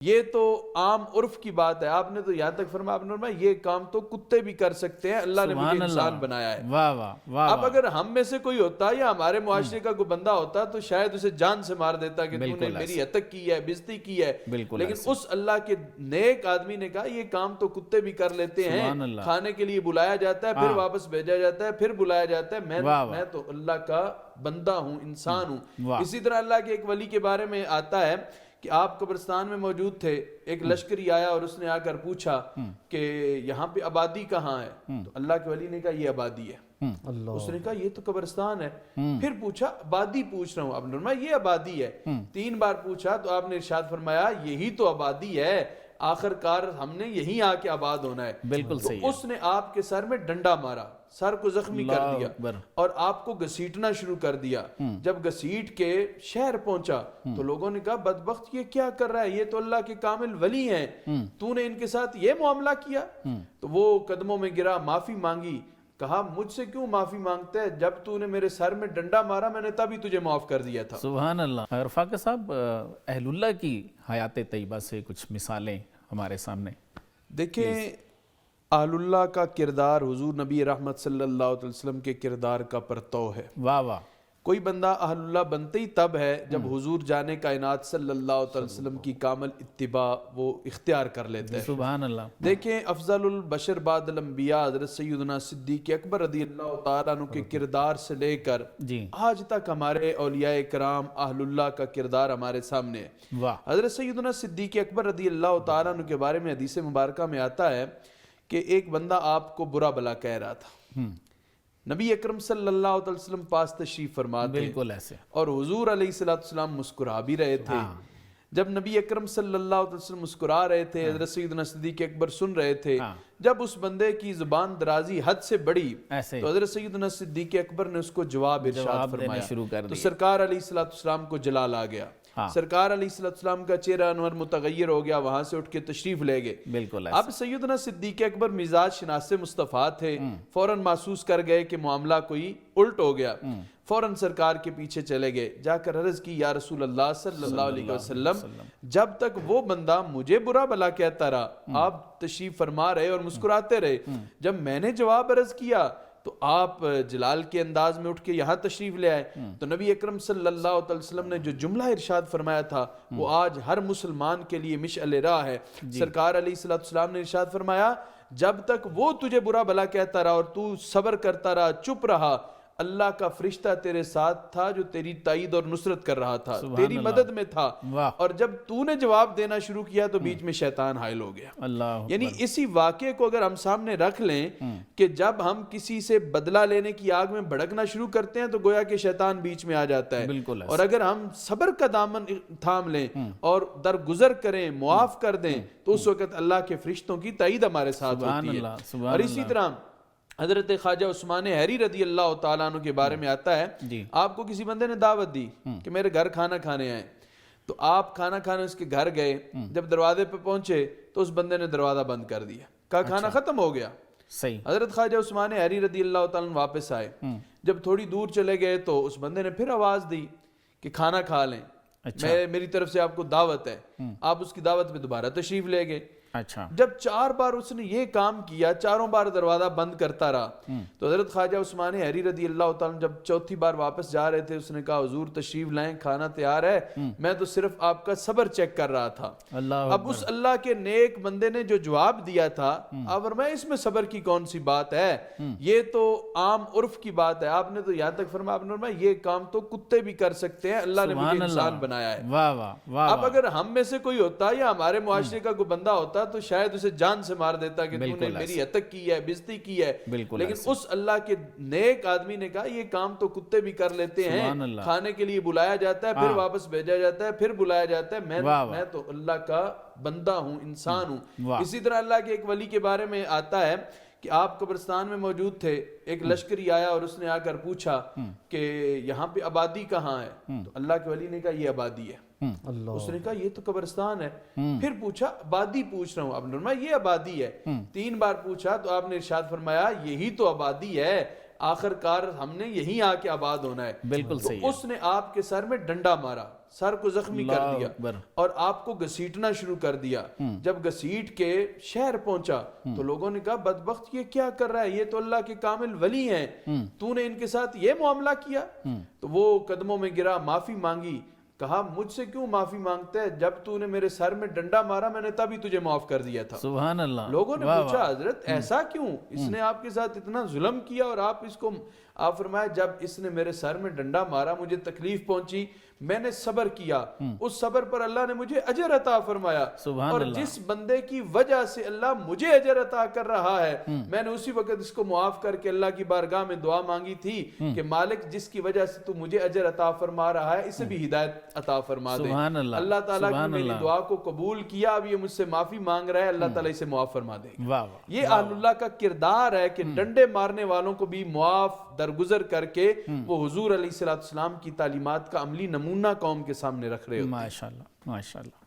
یہ تو عام عرف کی بات ہے، آپ نے تو یہاں تک فرمایا، آپ نے فرمایا یہ کام تو کتے بھی کر سکتے ہیں، اللہ نے مجھے انسان بنایا ہے۔ واہ واہ واہ۔ اب اگر ہم میں سے کوئی ہوتا یا ہمارے معاشرے کا کوئی بندہ ہوتا تو شاید اسے جان سے مار دیتا کہ تو نے میری حتک کی ہے، بےزتی کی ہے، لیکن اس اللہ کے نیک آدمی نے کہا یہ کام تو کتے بھی کر لیتے ہیں، کھانے کے لیے بلایا جاتا ہے پھر واپس بھیجا جاتا ہے، پھر بلایا جاتا ہے، میں تو اللہ کا بندہ ہوں، انسان ہوں۔ اسی طرح اللہ کے ایک ولی کے بارے میں آتا ہے کہ آپ قبرستان میں موجود تھے، ایک لشکری آیا اور اس نے آ کر پوچھا کہ یہاں پہ آبادی کہاں ہے؟ تو اللہ کے ولی نے کہا یہ آبادی ہے۔ اس نے کہا یہ تو قبرستان ہے۔ پھر پوچھا آبادی پوچھ رہا ہوں، آپ نے فرمایا یہ آبادی ہے۔ 3 بار پوچھا تو آپ نے ارشاد فرمایا یہی تو آبادی ہے، آخر کار ہم نے یہیں آ کے آباد ہونا ہے۔ بالکل صحیح۔ تو اس نے آپ کے سر میں ڈنڈا مارا، سر کو زخمی کر دیا اور آپ کو گھسیٹنا شروع کر دیا۔ جب گھسیٹ کے شہر پہنچا تو لوگوں نے کہا بدبخت یہ کیا کر رہا ہے، یہ تو اللہ کے کامل ولی ہیں، تو نے ان کے ساتھ یہ معاملہ کیا؟ تو وہ قدموں میں گرا، معافی مانگی، کہا مجھ سے کیوں معافی مانگتا ہے، جب تو نے میرے سر میں ڈنڈا مارا میں نے تبھی تجھے معاف کر دیا تھا۔ سبحان اللہ۔ اور فاقہ صاحب، اہل اللہ کی حیات طیبہ سے کچھ مثالیں ہمارے سامنے۔ دیکھیں اہل اللہ کا کردار حضور نبی رحمت صلی اللہ علیہ وسلم کے کردار کا پرتو ہے۔ واہ واہ۔ کوئی بندہ اہل اللہ بنتے ہی تب ہے جب حضور جانے کائنات صلی اللہ علیہ وسلم کی کامل اتباع وہ اختیار کر لیتے ہیں۔ سبحان اللہ۔ دیکھیں افضل البشر بعد الانبیاء حضرت سیدنا صدیق اکبر رضی اللہ تعالیٰ عنہ کے کردار سے لے کر آج تک ہمارے اولیاء کرام اہل اللہ کا کردار ہمارے سامنے ہے۔ حضرت سیدنا صدیق اکبر رضی اللہ تعالیٰ عنہ کے بارے میں حدیث مبارکہ میں آتا ہے کہ ایک بندہ آپ کو برا بلا کہہ رہا تھا، نبی اکرم صلی اللہ علیہ وسلم پاس تشریف فرما تھے، بالکل ایسے، اور حضور علیہ السلام مسکرا بھی رہے تھے۔ جب نبی اکرم صلی اللہ علیہ وسلم مسکرا رہے تھے، حضرت سیدنا صدیق اکبر سن رہے تھے، جب اس بندے کی زبان درازی حد سے بڑی تو حضرت سیدنا صدیق اکبر نے اس کو جواب ارشاد فرمایا، تو سرکار علیہ السلام کو جلال آ گیا، سرکار علیہ السلام کا چہرہ انور متغیر ہو گیا، وہاں سے اٹھ کے تشریف لے گئے۔ بالکل۔ اب سیدنا صدیق اکبر مزاج شناس مصطفیٰ تھے، فوراً محسوس کر گئے کہ معاملہ کوئی الٹ ہو گیا، فوراً سرکار کے پیچھے چلے گئے، جا کر عرض کی یا رسول اللہ صلی اللہ علیہ وسلم جب تک وہ بندہ مجھے برا بلا کہتا رہا آپ تشریف فرما رہے اور مسکراتے رہے، جب میں نے جواب عرض کیا تو آپ جلال کے انداز میں اٹھ کے یہاں تشریف لے آئے۔ تو نبی اکرم صلی اللہ علیہ وسلم نے جو جملہ ارشاد فرمایا تھا وہ آج ہر مسلمان کے لیے مشعل راہ ہے۔ سرکار علیہ السلام نے ارشاد فرمایا جب تک وہ تجھے برا بلا کہتا رہا اور تو صبر کرتا رہا، چپ رہا، اللہ کا فرشتہ تیرے ساتھ تھا جو تیری تائید اور نصرت کر رہا تھا، تیری مدد میں تھا، اور جب تو نے جواب دینا شروع کیا تو بیچ میں شیطان حائل ہو گیا۔ یعنی اسی واقعے کو اگر ہم سامنے رکھ لیں کہ جب ہم کسی سے بدلہ لینے کی آگ میں بھڑکنا شروع کرتے ہیں تو گویا کہ شیطان بیچ میں آ جاتا ہے، اور اگر ہم صبر کا دامن تھام لیں اور درگزر کریں، معاف کر دیں، تو اس وقت اللہ کے فرشتوں کی تائید ہمارے ساتھ ہوتی ہے۔ اور اسی طرح حضرت خواجہ عثمان حیری رضی اللہ تعالیٰ عنہ کے بارے میں آتا ہے، آپ کو کسی بندے نے دعوت دی کہ میرے گھر کھانا کھانے آئے، تو آپ کھانا کھانے اس کے گھر گئے، جب دروازے پہ پہنچے تو اس بندے نے دروازہ بند کر دیا، کہا کھانا ختم ہو گیا۔ حضرت خواجہ عثمان حیری رضی اللہ تعالیٰ عنہ واپس آئے، جب تھوڑی دور چلے گئے تو اس بندے نے پھر آواز دی کہ کھانا کھا لیں، میری طرف سے آپ کو دعوت ہے۔ آپ اس کی دعوت پہ دوبارہ تشریف لے گئے۔ جب 4 بار اس نے یہ کام کیا، چاروں بار دروازہ بند کرتا رہا، تو حضرت خواجہ عثمان حیری رضی اللہ تعالیٰ جب چوتھی بار واپس جا رہے تھے اس نے کہا حضور تشریف لائیں، کھانا تیار ہے، میں تو صرف آپ کا صبر چیک کر رہا تھا۔ اب اس اللہ کے نیک بندے نے جو جواب دیا تھا، آپ فرمایا اس میں صبر کی کون سی بات ہے، یہ تو عام عرف کی بات ہے، آپ نے تو یہاں تک فرمایا، آپ نے فرمایا یہ کام تو کتے بھی کر سکتے ہیں، اللہ نے مجھے انسان بنایا ہے۔ اب اگر ہم میں سے کوئی ہوتا یا ہمارے معاشرے کا کوئی بندہ ہوتا تو شاید اسے جان سے مار دیتا کہ تو نے میری حتک کی ہے، بےزتی کی ہے، لیکن اس اللہ کے نیک آدمی نے کہا یہ کام تو کتے بھی کر لیتے ہیں، کھانے کے لیے بلایا جاتا ہے پھر واپس بھیجا جاتا ہے، پھر بلایا جاتا ہے، میں تو اللہ کا بندہ ہوں، انسان ہوں۔ اسی طرح اللہ کے ایک ولی کے بارے میں آتا ہے کہ آپ قبرستان میں موجود تھے، ایک لشکری آیا اور اس نے آ کر پوچھا کہ یہاں پہ آبادی کہاں ہے؟ تو اللہ کے ولی نے کہا یہ آبادی ہے۔ اس نے کہا یہ تو قبرستان ہے۔ پھر پوچھا آبادی پوچھ رہا ہوں، آپ نے فرمایا یہ آبادی ہے۔ 3 بار پوچھا تو آپ نے ارشاد فرمایا یہی تو آبادی ہے، آخر کار ہم نے یہیں آ کے آباد ہونا ہے۔ بالکل صحیح۔ اس نے آپ کے سر میں ڈنڈا مارا، سر کو زخمی کر اللہ دیا اکبر۔ اور آپ کو گھسیٹنا شروع کر دیا۔ جب گھسیٹ کے شہر پہنچا تو لوگوں نے کہا بدبخت یہ کیا کر رہا ہے، یہ تو اللہ کے کامل ولی ہیں، تو نے ان کے ساتھ یہ معاملہ کیا؟ تو وہ قدموں میں گرا، معافی مانگی، کہا مجھ سے کیوں معافی مانگتا ہے، جب تو نے میرے سر میں ڈنڈا مارا میں نے تبھی تجھے معاف کر دیا تھا۔ سبحان اللہ۔ لوگوں نے پوچھا حضرت ایسا کیوں، اس نے آپ کے ساتھ اتنا ظلم کیا اور آپ اس کو، آپ فرمایا جب اس نے میرے سر میں ڈنڈا مارا مجھے تکلیف پہنچی، میں نے صبر کیا، اس صبر پر اللہ نے مجھے اجر عطا فرمایا، سبحان اور اللہ۔ جس بندے کی وجہ سے اللہ مجھے اجر عطا کر رہا ہے میں نے اسی وقت اس کو معاف کر کے اللہ کی بارگاہ میں دعا مانگی تھی کہ مالک جس کی وجہ سے تو مجھے اجر عطا فرما رہا ہے اسے بھی ہدایت عطا فرما دے۔ سبحان اللہ، اللہ تعالیٰ کی سبحان میری اللہ۔ دعا کو قبول کیا، اب یہ مجھ سے معافی مانگ رہا ہے، اللہ تعالیٰ اسے معاف فرما دے گا۔ واہ واہ۔ یہ اہل اللہ کا کردار ہے کہ ڈنڈے مارنے والوں کو بھی معاف درگزر کر کے وہ حضور علیہ السلام کی تعلیمات کا عملی نمونہ قوم کے سامنے رکھ رہے ہوتے ہیں۔ ماشاءاللہ ماشاءاللہ۔